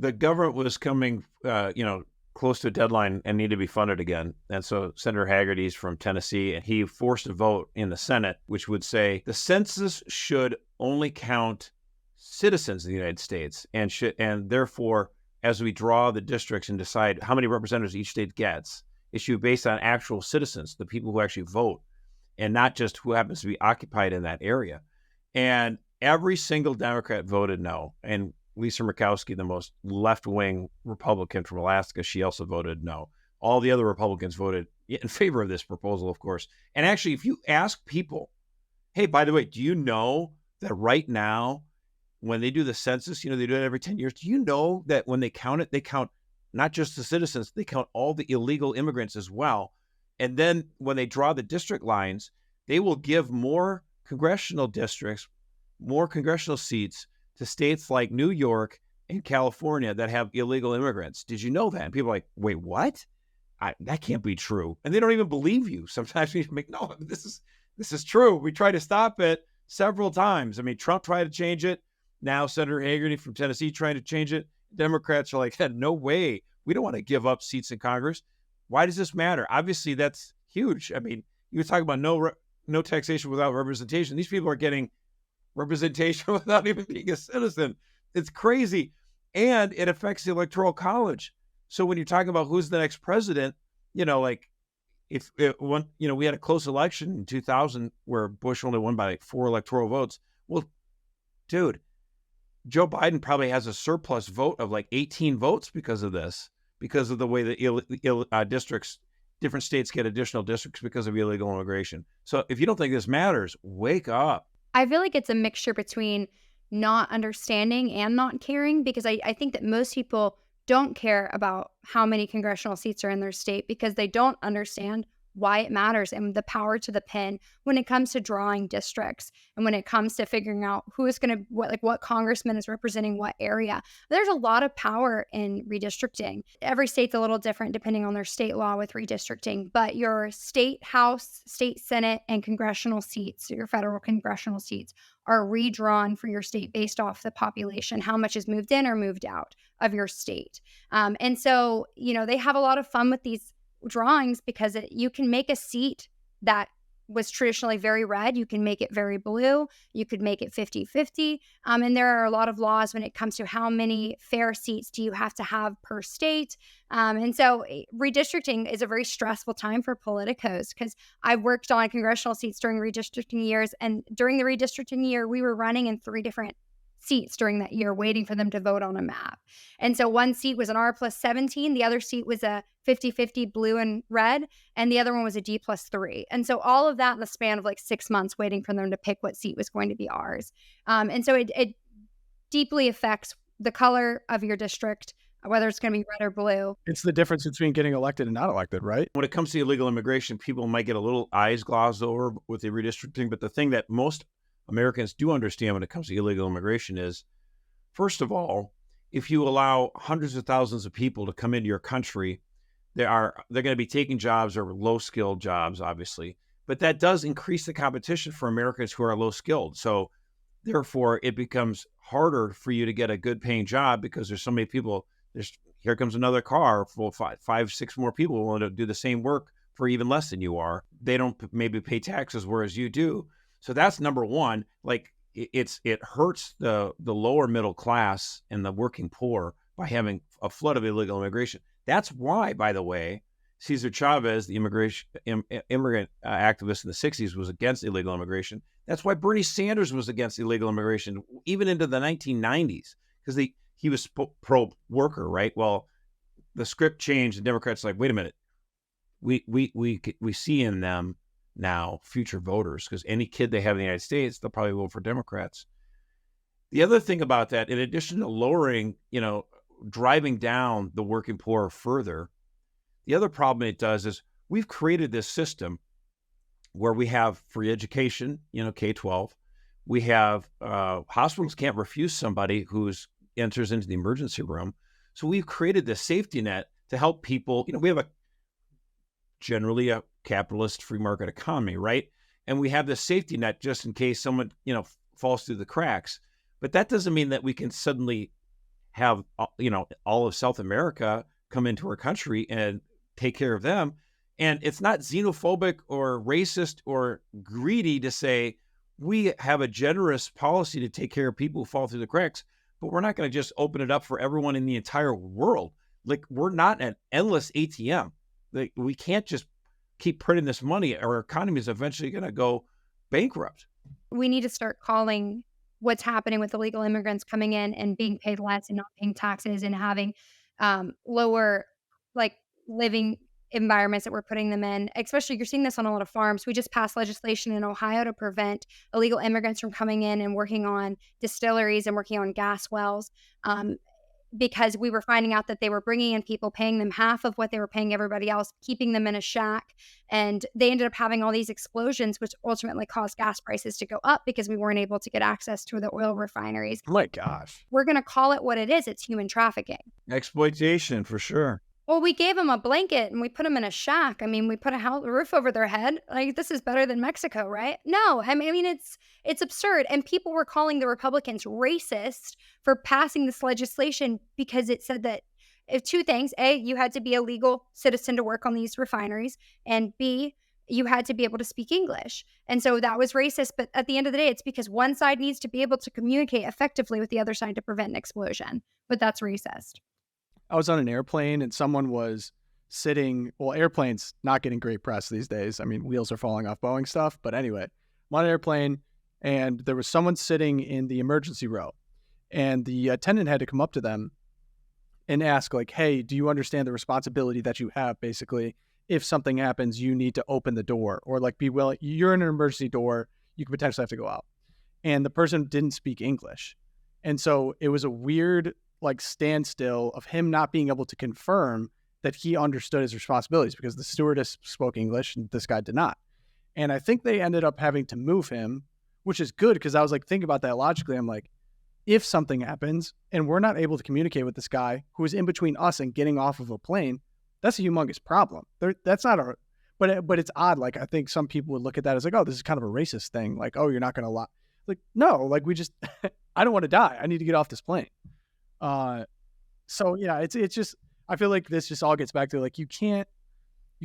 the government was coming, close to a deadline and needed to be funded again. And so Senator Hagerty's from Tennessee, and he forced a vote in the Senate, which would say the census should only count citizens of the United States, and therefore, as we draw the districts and decide how many representatives each state gets, it should be based on actual citizens, the people who actually vote, and not just who happens to be occupied in that area. And every single Democrat voted no. And Lisa Murkowski, the most left-wing Republican from Alaska, she also voted no. All the other Republicans voted in favor of this proposal, of course. And actually, if you ask people, hey, by the way, do you know that right now, when they do the census, they do it every 10 years. Do you know that when they count not just the citizens, they count all the illegal immigrants as well. And then when they draw the district lines, they will give more congressional districts, more congressional seats to states like New York and California that have illegal immigrants. Did you know that? And people are like, wait, what? That can't be true. And they don't even believe you. Sometimes we make, no, this is true. We try to stop it several times. I mean, Trump tried to change it. Now Senator Hagerty from Tennessee trying to change it. Democrats are like, no way. We don't want to give up seats in Congress. Why does this matter? Obviously, that's huge. I mean, you were talking about no taxation without representation. These people are getting representation without even being a citizen. It's crazy. And it affects the Electoral College. So when you're talking about who's the next president, like if we had a close election in 2000 where Bush only won by like 4 electoral votes. Well, dude, Joe Biden probably has a surplus vote of like 18 votes because of this, because of the way the districts, different states get additional districts because of illegal immigration. So if you don't think this matters, wake up. I feel like it's a mixture between not understanding and not caring, because I think that most people don't care about how many congressional seats are in their state because they don't understand why it matters and the power to the pin when it comes to drawing districts and when it comes to figuring out who is going to, what congressman is representing what area. There's a lot of power in redistricting. Every state's a little different depending on their state law with redistricting, but your state house, state senate, and congressional seats, your federal congressional seats, are redrawn for your state based off the population, how much is moved in or moved out of your state. And so, they have a lot of fun with these drawings because you can make a seat that was traditionally very red. You can make it very blue. You could make it 50-50. And there are a lot of laws when it comes to how many fair seats do you have to have per state. And so redistricting is a very stressful time for politicos because I worked on congressional seats during redistricting years. And during the redistricting year, we were running in 3 different seats during that year, waiting for them to vote on a map. And so one seat was an R+17, the other seat was a 50-50 blue and red, and the other one was a D+3. And so all of that in the span of like 6 months, waiting for them to pick what seat was going to be ours. And so it deeply affects the color of your district, whether it's going to be red or blue. It's the difference between getting elected and not elected, right? When it comes to illegal immigration, people might get a little eyes glazed over with the redistricting, but the thing that most Americans do understand when it comes to illegal immigration is, first of all, if you allow hundreds of thousands of people to come into your country, they're going to be taking jobs or low-skilled jobs, obviously, but that does increase the competition for Americans who are low-skilled. So therefore, it becomes harder for you to get a good-paying job because there's so many people. Here comes another car full of 5, 6 more people willing to do the same work for even less than you are. They don't maybe pay taxes, whereas you do. So that's number one. Like it hurts the lower middle class and the working poor by having a flood of illegal immigration. That's why, by the way, Cesar Chavez, the immigrant activist in the 60s, was against illegal immigration. That's why Bernie Sanders was against illegal immigration, even into the 1990s, because he was pro-worker, right? Well, the script changed. The Democrats like, wait a minute, we see in them now future voters, because any kid they have in the United States, they'll probably vote for Democrats. The other thing about that, in addition to lowering, driving down the working poor further, the other problem it does is we've created this system where we have free education, K-12. We have hospitals can't refuse somebody who enters into the emergency room. So we've created this safety net to help people. We have generally a capitalist free market economy, right? And we have this safety net just in case someone, falls through the cracks. But that doesn't mean that we can suddenly have, all of South America come into our country and take care of them. And it's not xenophobic or racist or greedy to say we have a generous policy to take care of people who fall through the cracks, but we're not going to just open it up for everyone in the entire world. Like, we're not an endless ATM. Like, we can't just keep printing this money. Our economy is eventually going to go bankrupt. We need to start calling what's happening with illegal immigrants coming in and being paid less and not paying taxes and having lower like living environments that we're putting them in. Especially, you're seeing this on a lot of farms. We just passed legislation in Ohio to prevent illegal immigrants from coming in and working on distilleries and working on gas wells. Because we were finding out that they were bringing in people, paying them half of what they were paying everybody else, keeping them in a shack. And they ended up having all these explosions, which ultimately caused gas prices to go up because we weren't able to get access to the oil refineries. Oh my gosh. We're going to call it what it is. It's human trafficking. Exploitation, for sure. Well, we gave them a blanket and we put them in a shack. I mean, we put a roof over their head. Like, this is better than Mexico, right? No, I mean, it's absurd. And people were calling the Republicans racist for passing this legislation because it said that two things: A, you had to be a legal citizen to work on these refineries, and B, you had to be able to speak English. And so that was racist. But at the end of the day, it's because one side needs to be able to communicate effectively with the other side to prevent an explosion. But that's racist. I was on an airplane and someone was sitting, well, airplanes not getting great press these days. I mean, wheels are falling off Boeing stuff. But anyway, I'm on an airplane and there was someone sitting in the emergency row and the attendant had to come up to them and ask, like, hey, do you understand the responsibility that you have? Basically, if something happens, you need to open the door, or like be willing, you're in an emergency door, you could potentially have to go out. And the person didn't speak English. And so it was a weird like standstill of him not being able to confirm that he understood his responsibilities because the stewardess spoke English and this guy did not. And I think they ended up having to move him, which is good because I was like thinking about that logically. I'm like, if something happens and we're not able to communicate with this guy who is in between us and getting off of a plane, that's a humongous problem. That's not a, but it's odd. Like, I think some people would look at that as like, oh, this is kind of a racist thing. Like, oh, you're not going to lie. Like, no, like we just, I don't want to die. I need to get off this plane. So yeah, it's just, I feel like this just all gets back to like, you can't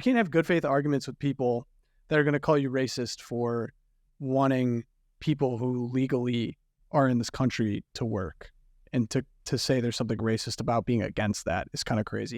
have good faith arguments with people that are going to call you racist for wanting people who legally are in this country to work, and to say there's something racist about being against that is kind of crazy.